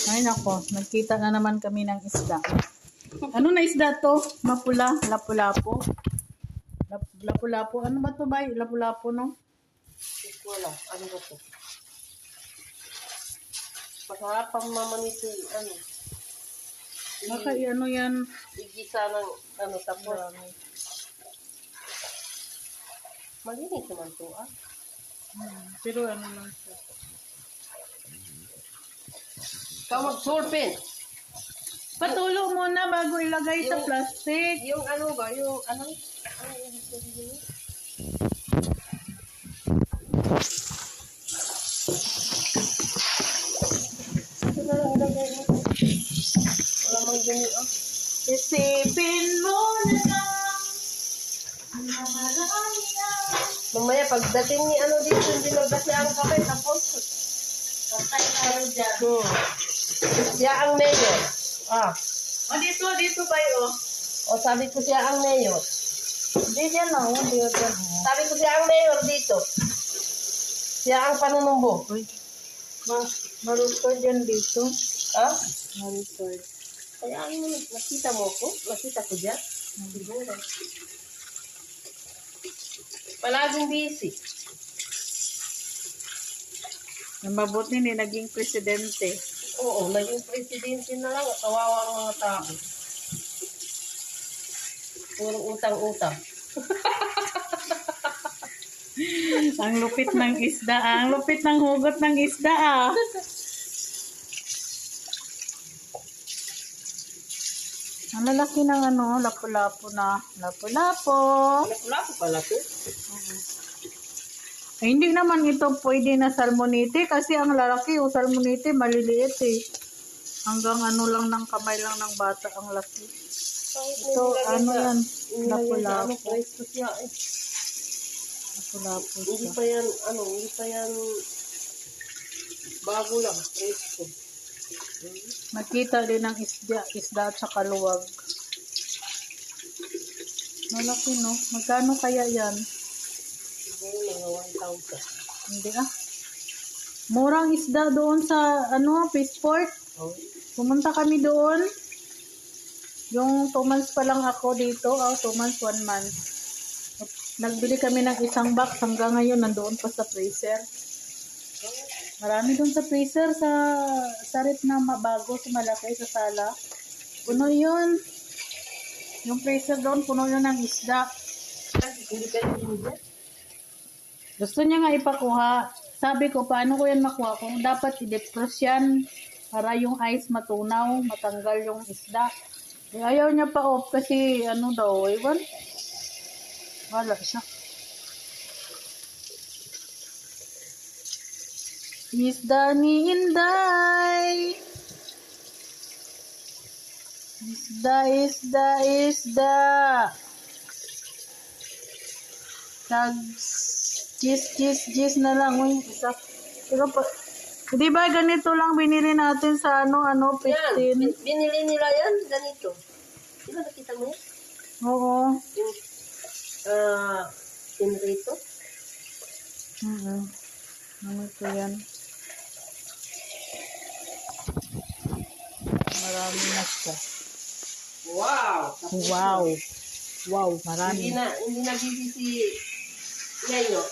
Ay nako, nagkita na naman kami ng isda. Ano na isda to? Mapula, lapu-lapo. Lapu-lapo. Ano ba to ba? Lapu-lapo, no? Wala. Ano ba to? Masarap ang mama nito, ano. Baka ano yan? Igisa ng, ano, tapos. Malinis naman to, ah. Pero ano lang siya. Ikaw mag-surfing. Patulo muna bago ilagay sa plastic. Yung ano ba, yung ano ibig sabihin? Ito na lang ilagay mo. Wala mang dumi, ah. Isipin mo na lang. Mamaya pagdating ni ano dito, hindi magdasi ang kape, tapos Patay na rin dyan. siya ang mayor. Ah. O dito ba yun? O sabi ko siya ang mayor. Hindi dyan o, hindi dyan o. Sabi ko siya ang mayor dito. Siya ang panunumbo. Marupad yan dito. Ha? Marupad. Kaya ano, nakita mo ko? Nakita ko dyan? Siguro. Palaging busy. Ang mabuti ni naging presidente. Oo, naging presidente na lang. Kawawa ang mga tao. Puro utang-utang. Ang lupit ng isda, ang lupit ng hugot ng isda ah. Ang lalaki ng ano, lapu-lapo na. Lapu-lapo. Wala ko pala to. Ay, hindi naman ito pwede na salmonite kasi ang lalaki o salmonite maliliit eh. Hanggang ano lang ng kamay lang ng bata ang laki. Ito, ano yan? Lapu-lapo. Presto siya eh. Lapu-lapo Hindi siya. pa yan, ano, hindi pa yan bago lang. Presto. Nakita din ng isda at saka luwag. Malaki no? Magkano kaya yan? Siguro mga 1,000. Hindi ah. Murang isda doon sa ano, Fishport. Oh. Pumunta kami doon. Yung 2 months pa lang ako dito. 2 months, 1 month. Nagbili kami ng isang box. Hanggang ngayon nandoon pa sa freezer. Marami doon sa freezer sa rep na mabago, sa malaki, sa sala. Puno yun. Yung freezer doon, puno yun ng isda. Hindi ka rin dyan? Gusto niya nga ipakuha. Sabi ko, paano ko yan makuha? Kung dapat i-defrost yan para yung ice matunaw, matanggal yung isda. Eh, ayaw niya pa off kasi ano daw, ewan. Wala siya. Isda ni Inday. Isda. Gis na lang. Uy, isa. Pero pa, di ba ganito lang binili natin sa ano, 15? Yan, binili nila yan, ganito. Di ba nakita mo yan? Oo. Yung, pinrito. Ano ito yan? Marami na siya. Wow! Wow, marami. Hindi na busy si Yayo.